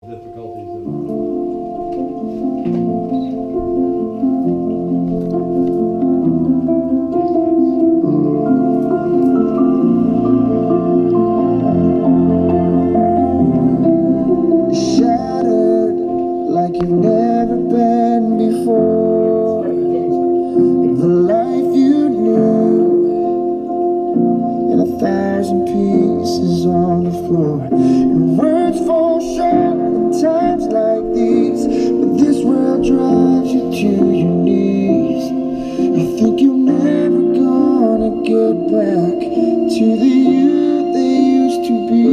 difficulties in shattered like you've never been before. The life you knew in 1,000 pieces on the floor. And words fall short in times like these, but this world drives you to your knees. You think you're never gonna get back to the you they used to be.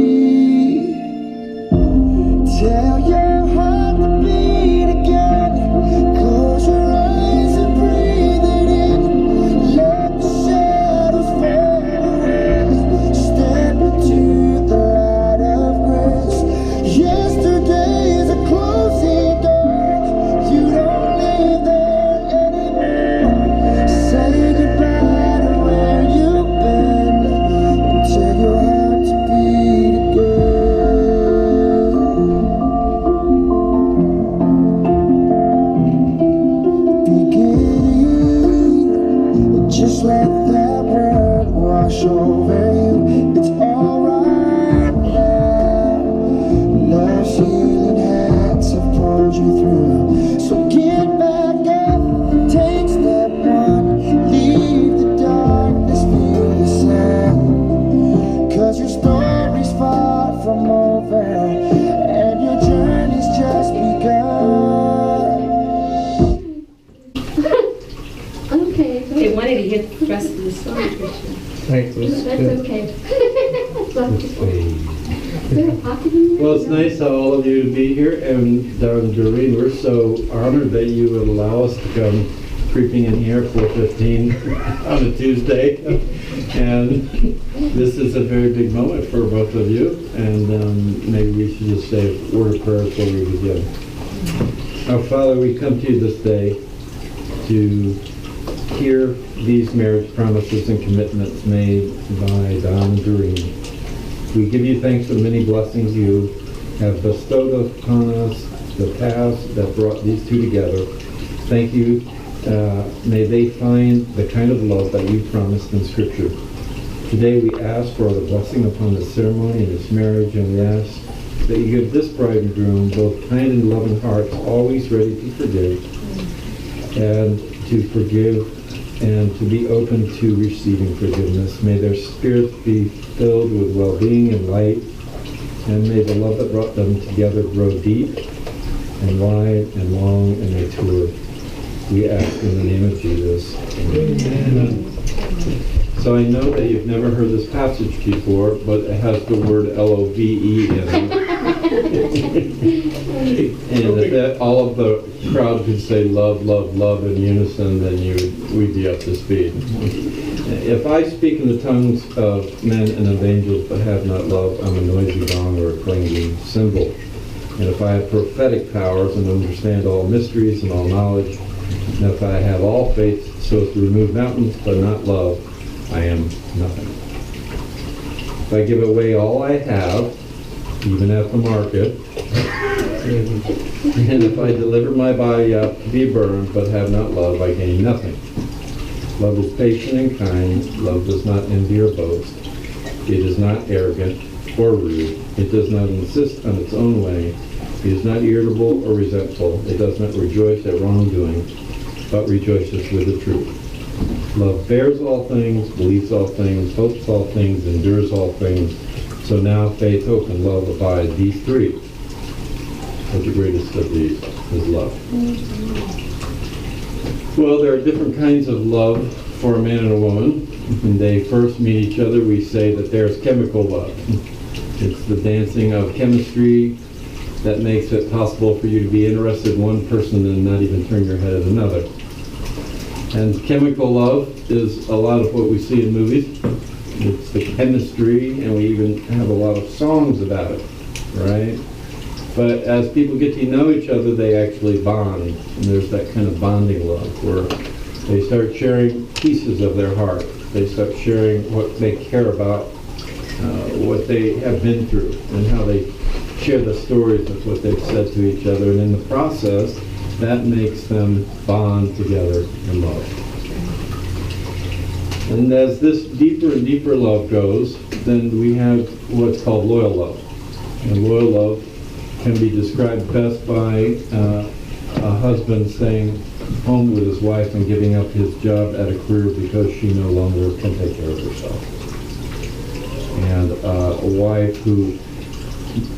Tell your heart to beat again. Close your eyes and breathe it in. Let the shadows fall away. Step into the light of grace. Yesterday's a closing door. You don't live there anymore. Say goodbye to where you've been, and tell your heart to beat again. Just let that word wash over you. It's alright now. Love's healing hands have pulled you through. So get back up, take step one. Leave the darkness, feel the sun. 'Cause your story's far from over, and your journey's just begun. Okay. They wanted to hear the rest of the song. Thanks. That's okay. Is there a pocket in there? Well, it's nice how all of you to be here, and Doreen, we're so honored that you would allow us to come creeping in here at 4:15 on a Tuesday. And this is a very big moment for both of you, and maybe we should just say a word of prayer before we begin. Our Father, we come to you this day to hear these marriage promises and commitments made by Don and Doreen. We give you thanks for the many blessings you have bestowed upon us, the paths that brought these two together. Thank you. May they find the kind of love that you promised in Scripture. Today we ask for the blessing upon this ceremony and this marriage, and we ask that you give this bride and groom both kind and loving hearts, always ready to forgive and to be open to receiving forgiveness. May their spirits be filled with well-being and light, and may the love that brought them together grow deep and wide and long and mature. We ask in the name of Jesus. Amen. So I know that you've never heard this passage before, but it has the word L-O-V-E in it. And if all of the crowd could say love, love, love in unison, then we'd be up to speed. If I speak in the tongues of men and of angels but have not love, I'm a noisy gong or a clanging cymbal. And if I have prophetic powers and understand all mysteries and all knowledge, and if I have all faith so as to remove mountains but not love, I am nothing. If I give away all I have, even at the market, and if I deliver my body up to be burned but have not love, I gain nothing. Love is patient and kind. Love does not envy or boast. It is not arrogant or rude. It does not insist on its own way. It is not irritable or resentful. It does not rejoice at wrongdoing, but rejoices with the truth. Love bears all things, believes all things, hopes all things, endures all things. So now faith, hope, and love abide, these three. But the greatest of these is love. Well, there are different kinds of love for a man and a woman. When they first meet each other, we say that there's chemical love. It's the dancing of chemistry that makes it possible for you to be interested in one person and not even turn your head at another. And chemical love is a lot of what we see in movies. It's the chemistry, and we even have a lot of songs about it, right? But as people get to know each other, they actually bond. And there's that kind of bonding love where they start sharing pieces of their heart. They start sharing what they care about, what they have been through, and how they share the stories of what they've said to each other, and in the process, that makes them bond together in love. And as this deeper and deeper love goes, then we have what's called loyal love. And loyal love can be described best by a husband staying home with his wife and giving up his job at a career because she no longer can take care of herself. And a wife who,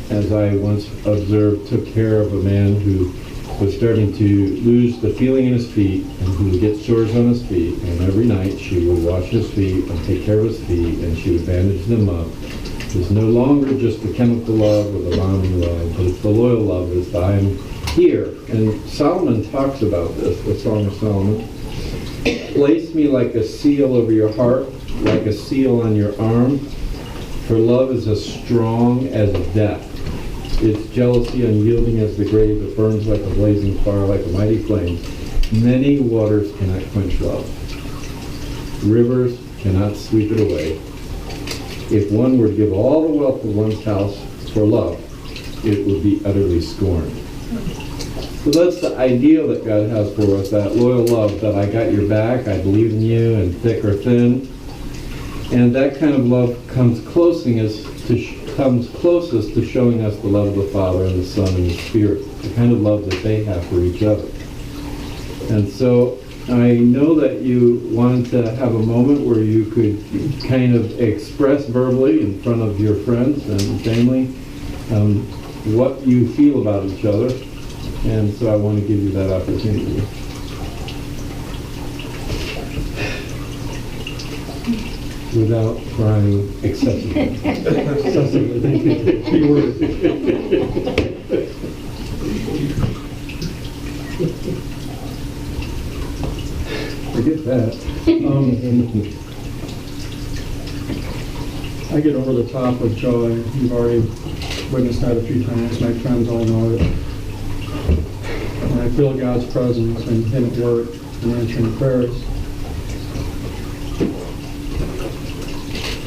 as I once observed, took care of a man who was starting to lose the feeling in his feet and who would get sores on his feet, and every night she would wash his feet and take care of his feet, and she would bandage them up. It's no longer just the chemical love or the bonding love, but it's the loyal love. Is the I'm here. And Solomon talks about this, the Song of Solomon. Place me like a seal over your heart, like a seal on your arm, for love is as strong as death. Its jealousy unyielding as the grave, it burns like a blazing fire, like a mighty flame. Many waters cannot quench love. Rivers cannot sweep it away. If one were to give all the wealth of one's house for love, it would be utterly scorned. So that's the ideal that God has for us, that loyal love, that I got your back, I believe in you, and thick or thin. And that kind of love comes closest to showing us the love of the Father and the Son and the Spirit, the kind of love that they have for each other. And so I know that you wanted to have a moment where you could kind of express verbally in front of your friends and family what you feel about each other. And so I want to give you that opportunity. Without crying excessively. Key word. Forget that. I get over the top with joy. You've already witnessed that a few times. My friends all know it. And I feel God's presence and Him at work and answering prayers.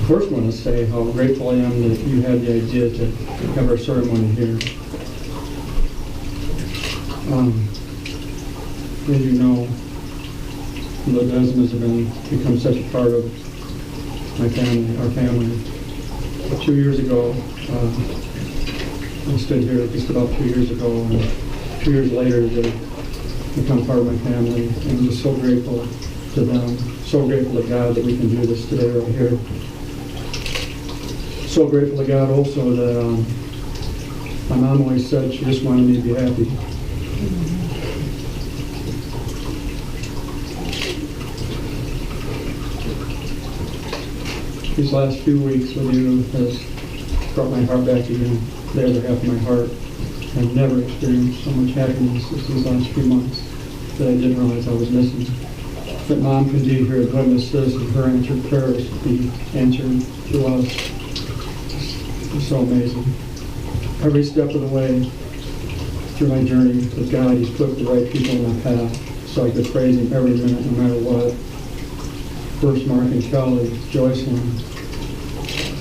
First, I want to say how grateful I am that you had the idea to have our ceremony here. As you know, the Desmonds have become such a part of my family, our family. 2 years ago, I stood here just about 2 years ago, and 2 years later they've become part of my family, and I'm just so grateful to them, so grateful to God that we can do this today right here. So grateful to God also that my mom always said she just wanted me to be happy. These last few weeks with you has brought my heart back again, the other half of my heart. I've never experienced so much happiness as these last few months that I didn't realize I was missing. That Mom can be here and witness this, and her answered prayers be answered through us. It's so amazing. Every step of the way through my journey with God, He's put the right people in my path so I could praise Him every minute, no matter what. First, Mark and Kelly, Joycelyn.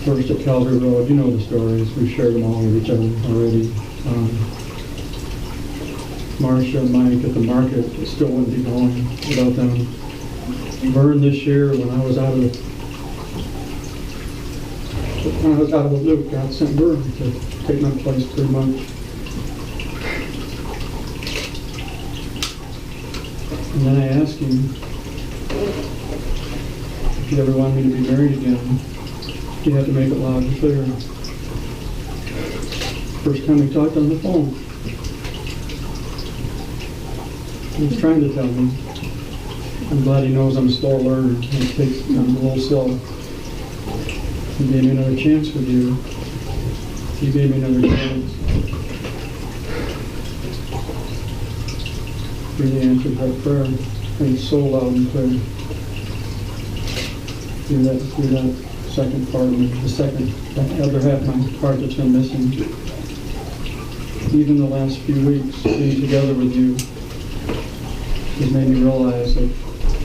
First at Calvary Road, you know the stories. We've shared them all with each other already. Marcia and Mike at the market, it still wouldn't be going without them. Vern this year, when I was out of the loop, God sent Vern to take my place pretty much. And then I asked him if he ever wanted me to be married again. He had to make it loud and clear. First time we talked on the phone, he was trying to tell me. I'm glad he knows I'm a slow learner. I'm a little slow. He gave me another chance with you. He gave me another chance. Really answered that prayer. And it's so loud and clear. You're that second part of me, that other half of my heart that's been missing. Even the last few weeks being together with you has made me realize that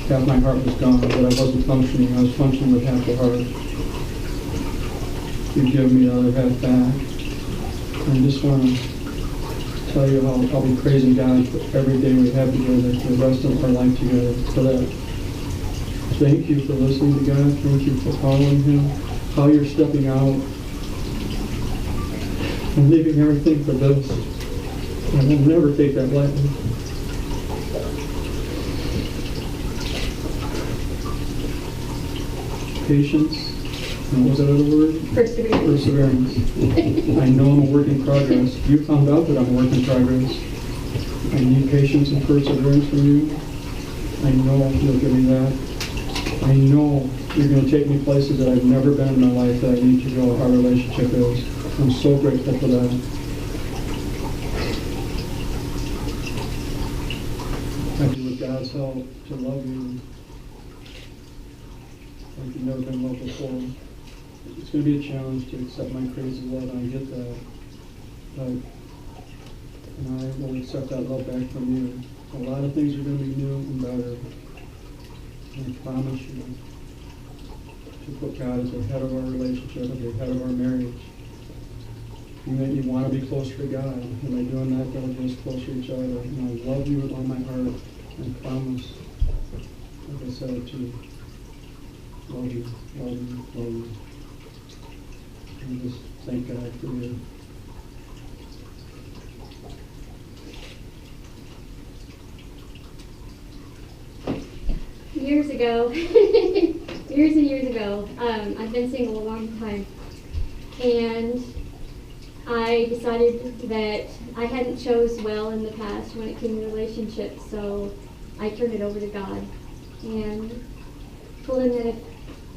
half my heart was gone, that I wasn't functioning. I was functioning with half the heart. You've given me the other half back. I just want to tell you how I'll be praising God for every day we have together, for the rest of our life together, for that. Thank you for listening to God. Thank you for following Him. How you're stepping out and leaving everything for this. And we'll never take that lightly. Patience. And what was that other word? Perseverance. Perseverance. I know I'm a work in progress. You found out that I'm a work in progress. I need patience and perseverance from you. I know you'll give me that. I know you're going to take me places that I've never been in my life that I need to go. Our relationship is. I'm so grateful for that. I do with God's help to love you like you've never been loved before. It's going to be a challenge to accept my crazy love, and I get that. And I will accept that love back from you. A lot of things are going to be new and better. And I promise you to put God at the head of our relationship, at the head of our marriage. You make me want to be closer to God. And by doing that, God will get us closer to each other. And I love you with all my heart. And promise, like I said, to love you, love you, love you. And just thank God for you. Years ago, years and years ago, I've been single a long time, and I decided that I hadn't chose well in the past when it came to relationships, so I turned it over to God and told him that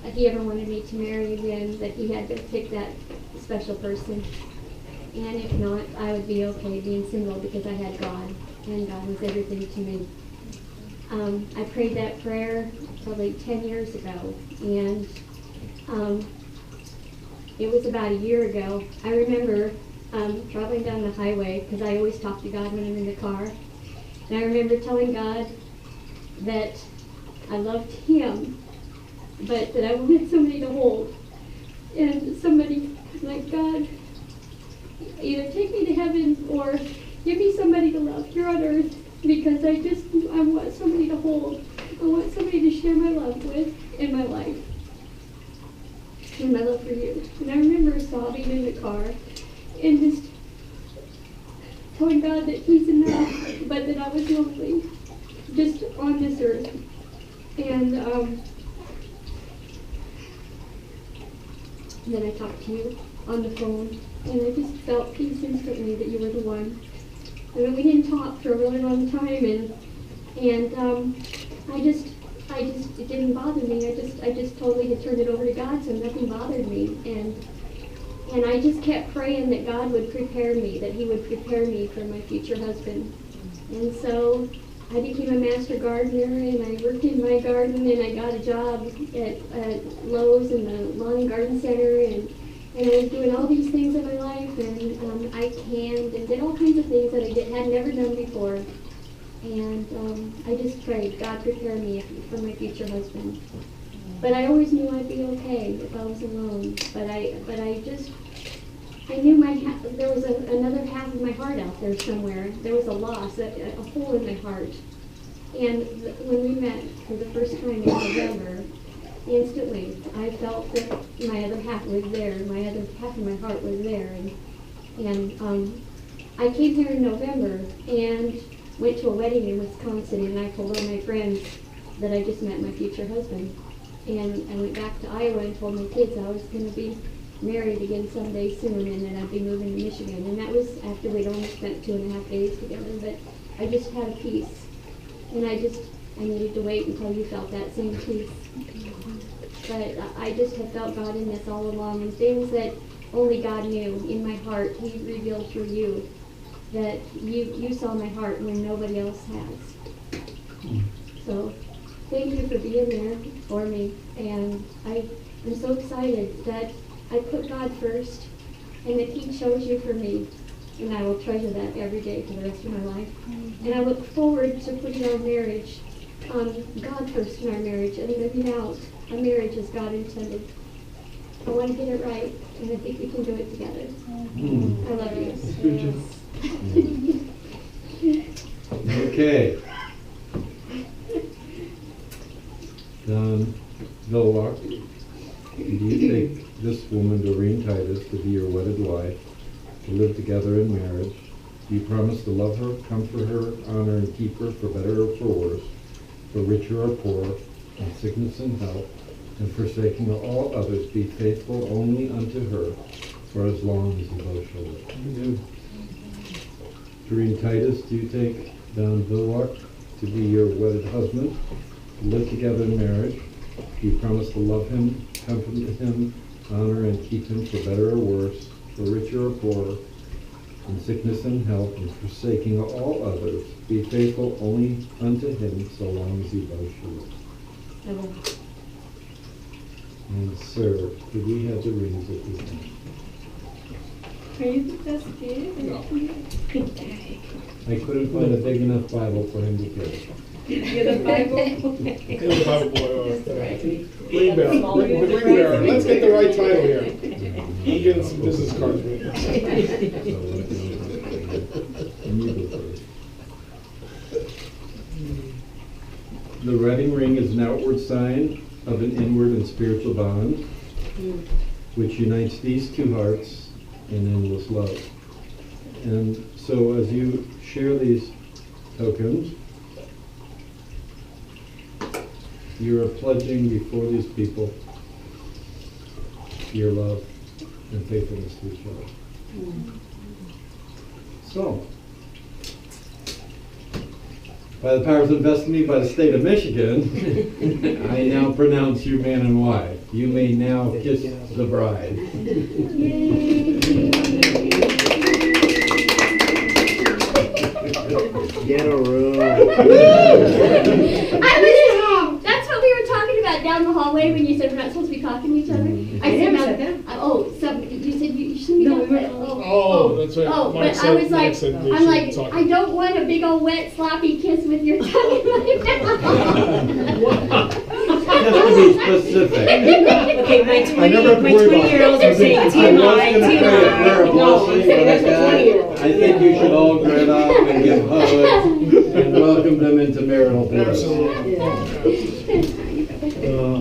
if he ever wanted me to marry again, that he had to pick that special person, and if not, I would be okay being single because I had God, and God was everything to me. I prayed that prayer probably 10 years ago, and it was about a year ago. I remember traveling down the highway, because I always talk to God when I'm in the car, and I remember telling God that I loved Him, but that I wanted somebody to hold, and somebody like, God, either take me to heaven or give me somebody to love here on earth, because I want somebody to hold. I want somebody to share my love with in my life. And my love for you. And I remember sobbing in the car and just telling God that He's enough, but that I was lonely, just on this earth. And then I talked to you on the phone, and I just felt peace instantly that you were the one. And we didn't talk for a really long time, and it didn't bother me. I just totally had turned it over to God, so nothing bothered me. And I just kept praying that God would prepare me, that He would prepare me for my future husband. And so I became a master gardener, and I worked in my garden, and I got a job at Lowe's in the lawn and garden center, and I was doing all these things in my life, and I canned and did all kinds of things that I had never done before. And I just prayed, God, prepare me for my future husband. But I always knew I'd be okay if I was alone. But I knew there was another half of my heart out there somewhere. There was a loss, a hole in my heart. And when we met for the first time in November, instantly I felt that my other half was there. My other half of my heart was there. And I came here in November and went to a wedding in Wisconsin, and I told all my friends that I just met my future husband. And I went back to Iowa and told my kids I was going to be married again someday soon, and that I'd be moving to Michigan. And that was after we'd only spent 2.5 days together. But I just had a peace, and I needed to wait until you felt that same peace. But I just have felt God in this all along, and things that only God knew in my heart, He revealed through you. That you saw my heart when nobody else has. So thank you for being there for me. And I'm so excited that I put God first and that He chose you for me. And I will treasure that every day for the rest of my life. And I look forward to putting our marriage, God first in our marriage, and living out a marriage as God intended. I want to get it right, and I think we can do it together. Hmm. I love you. Okay. Don Villwock, do you take this woman, Doreen Titus, to be your wedded wife, to live together in marriage? Do you promise to love her, comfort her, honor and keep her for better or for worse, for richer or poor, in sickness and health, and forsaking all others, be faithful only unto her for as long as you both shall live? Doreen Titus, do you take Don Villwock to be your wedded husband, to live together in marriage? Do you promise to love him, comfort him, honor and keep him for better or worse, for richer or poorer, in sickness and health, and forsaking all others, be faithful only unto him so long as you both shall live? I will. And sir, could we have the rings at this time? Are you the best kid? No. I couldn't find a big enough Bible for him to carry. You're the Bible. Get the Bible boy. Ring bearer. Ring bearer. Let's get the right title here. I'm getting some business cards written. And you go first. The wedding ring is an outward sign of an inward and spiritual bond, which unites these two hearts in endless love. And so as you share these tokens, you are pledging before these people your love and faithfulness to each other. So, by the powers invested in me by the state of Michigan, I now pronounce you man and wife. You may now kiss the bride. Get a room. That's what we were talking about down the hallway when you said we're not supposed to be talking to each other. I said, never said you said you shouldn't be No, doing we were- that. Oh, that's right. Oh, Mike but said- I was Mike like, said we I'm shouldn't like, talk. I don't want a big old wet sloppy kiss with your tongue in my mouth. Just to be specific. Okay, I never have to my worry about 20-year-olds are saying I was TMI, going to say a prayer of TMI. No, blessing, say that's but for 20-year-olds. I think you should all get up and give hugs and welcome them into marital bliss. Absolutely. Yeah.